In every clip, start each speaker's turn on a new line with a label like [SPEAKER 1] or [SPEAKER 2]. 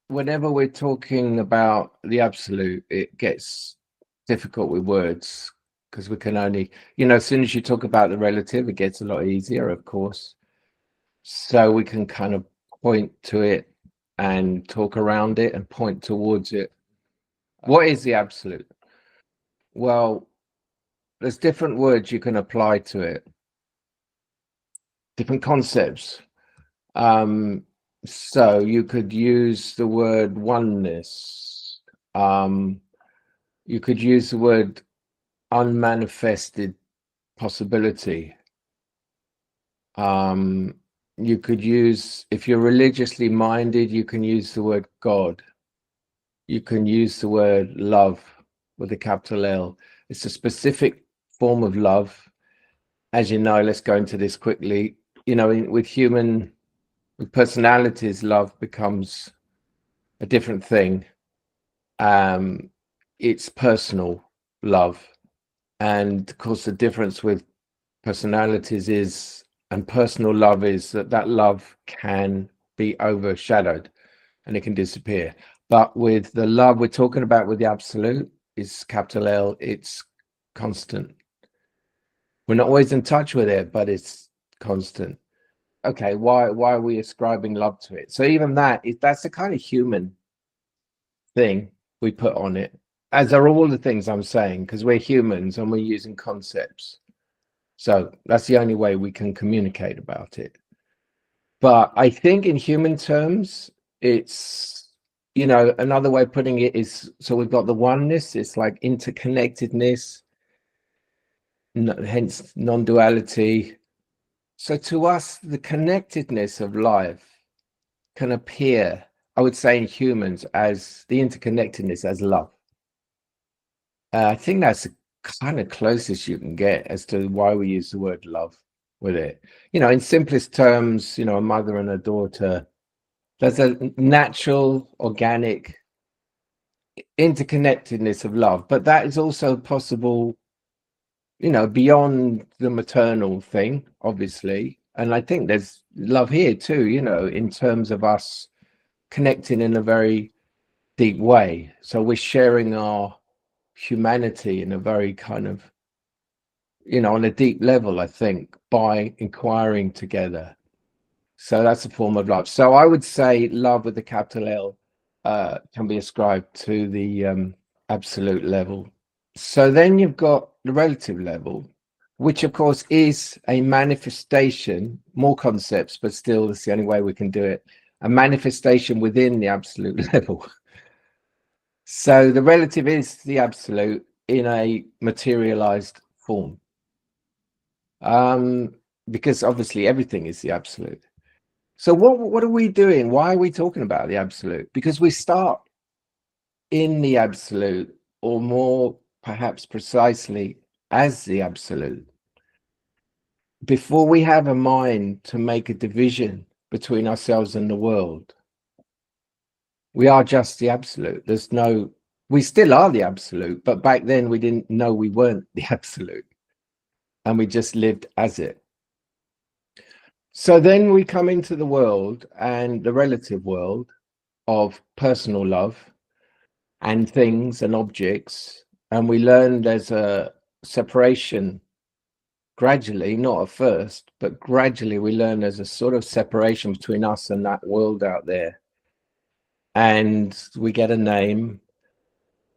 [SPEAKER 1] whenever we're talking about the absolute, it gets difficult with words because we can only, as soon as you talk about the relative, it gets a lot easier, of course. So we can kind of point to it and talk around it and point towards it. What is the absolute? Well, there's different words you can apply to it, different concepts. So you could use the word oneness. You could use the word unmanifested possibility. You could use, if you're religiously minded, you can use the word God. You can use the word love with a capital L. It's a specific form of love. As you know, let's go into this quickly. With personalities, love becomes a different thing. It's personal love. And of course, the difference with personalities is, and personal love is that love can be overshadowed and it can disappear. But with the love we're talking about with the absolute, is capital L, it's constant. We're not always in touch with it, but it's constant. Okay, why are we ascribing love to it? So even that's the kind of human thing we put on it, as are all the things I'm saying, because we're humans and we're using concepts. So that's the only way we can communicate about it. But I think in human terms, it's, another way of putting it is, so we've got the oneness, it's like interconnectedness, hence non-duality. So to us, the connectedness of life can appear, I would say, in humans as the interconnectedness as love. I think that's the kind of closest you can get as to why we use the word love with it. In simplest terms, a mother and a daughter, there's a natural, organic interconnectedness of love, but that is also possible, beyond the maternal thing, obviously. And I think there's love here too, in terms of us connecting in a very deep way. So we're sharing our humanity in a very kind of, on a deep level, I think, by inquiring together. So that's a form of love. So I would say love with the capital L can be ascribed to the absolute level. So then you've got the relative level, which of course is a manifestation, more concepts, but still it's the only way we can do it, a manifestation within the absolute level. So the relative is the absolute in a materialized form. Because obviously everything is the absolute. So what are we doing? Why are we talking about the absolute? Because we start in the absolute, or more perhaps precisely as the absolute, before we have a mind to make a division between ourselves and the world. We are just the absolute. We still are the absolute, but back then we didn't know we weren't the absolute, and we just lived as it. So then we come into the world, and the relative world of personal love and things and objects, and we learn there's a separation gradually, not at first, but gradually we learn there's a sort of separation between us and that world out there. And we get a name,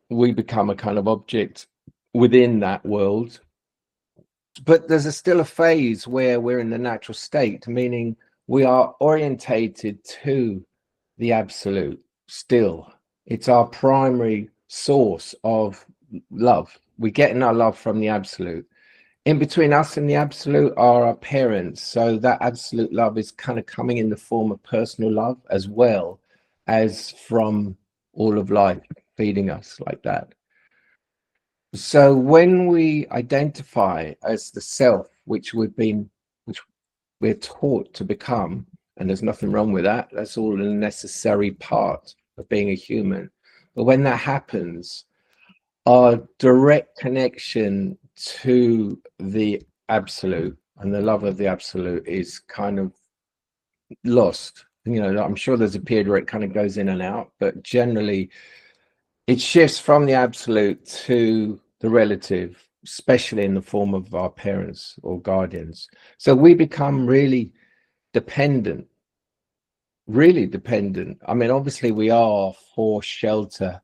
[SPEAKER 1] we become a kind of object within that world. But there's still a phase where we're in the natural state, meaning we are orientated to the absolute still. It's our primary source of love. We're getting our love from the absolute. In between us and the absolute are our parents. So that absolute love is kind of coming in the form of personal love, as well as from all of life feeding us like that. So when we identify as the self, which we're taught to become, and there's nothing wrong with that, that's all a necessary part of being a human. But when that happens, our direct connection to the absolute and the love of the absolute is kind of lost. I'm sure there's a period where it kind of goes in and out, but generally it shifts from the absolute to the relative, especially in the form of our parents or guardians. So we become dependent, really dependent. I mean, obviously we are for shelter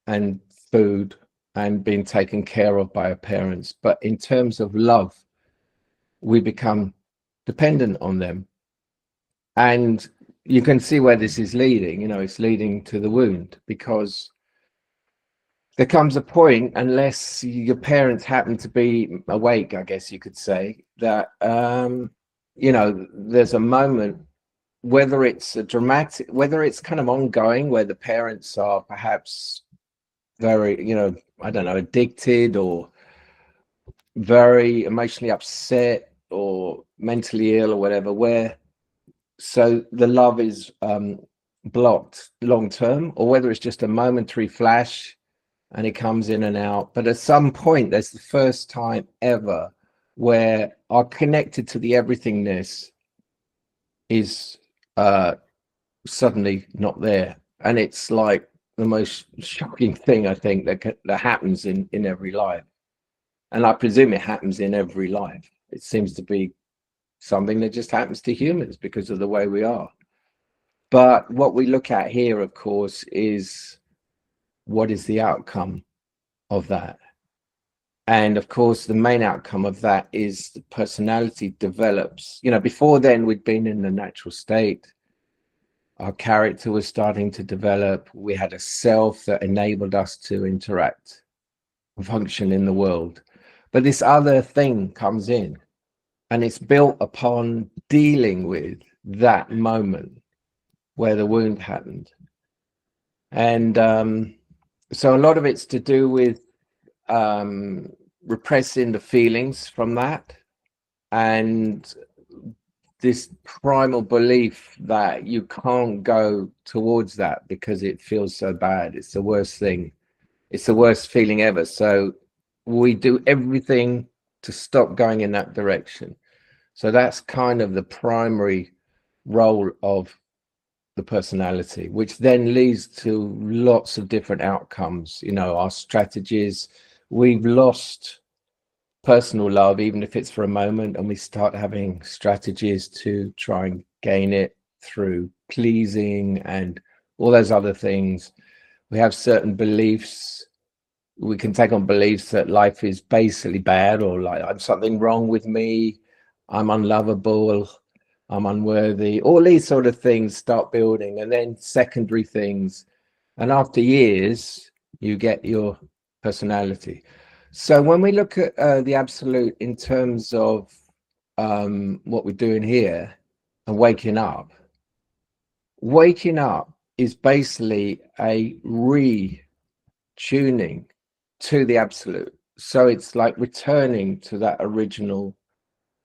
[SPEAKER 1] and food and being taken care of by our parents, but in terms of love, we become dependent on them. And you can see where this is leading. It's leading to the wound, because there comes a point, unless your parents happen to be awake, I guess you could say, that there's a moment, whether it's whether it's kind of ongoing, where the parents are perhaps very, I don't know, addicted, or very emotionally upset, or mentally ill, or whatever, so the love is blocked long term, or whether it's just a momentary flash and it comes in and out. But at some point, there's the first time ever where our connected to the everythingness is suddenly not there. And it's like the most shocking thing, I think, that happens in every life. And I presume it happens in every life. It seems to be something that just happens to humans because of the way we are. But what we look at here, of course, is what is the outcome of that. And of course, the main outcome of that is the personality develops. Before then, we'd been in the natural state. Our character was starting to develop. We had a self that enabled us to interact and function in the world. But this other thing comes in, and it's built upon dealing with that moment where the wound happened. And so a lot of it's to do with repressing the feelings from that, and this primal belief that you can't go towards that because it feels so bad. It's the worst thing. It's the worst feeling ever. So we do everything to stop going in that direction. So that's kind of the primary role of the personality, which then leads to lots of different outcomes. Our strategies. We've lost personal love, even if it's for a moment, and we start having strategies to try and gain it through pleasing and all those other things. We have certain beliefs. We can take on beliefs that life is basically bad, or like I'm something wrong with me, I'm unlovable, I'm unworthy. All these sort of things start building, and then secondary things. And after years, you get your personality. So when we look at the absolute in terms of what we're doing here and waking up is basically a retuning to the absolute. So it's like returning to that original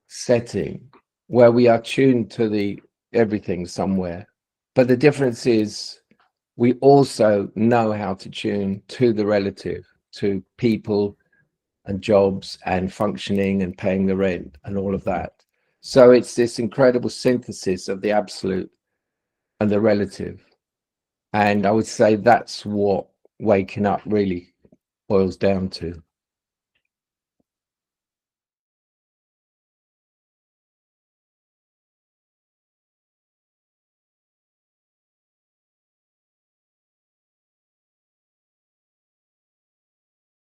[SPEAKER 1] setting where we are tuned to the everything somewhere. But the difference is we also know how to tune to the relative, to people and jobs and functioning and paying the rent and all of that. So it's this incredible synthesis of the absolute and the relative. And I would say that's what waking up really boils down to.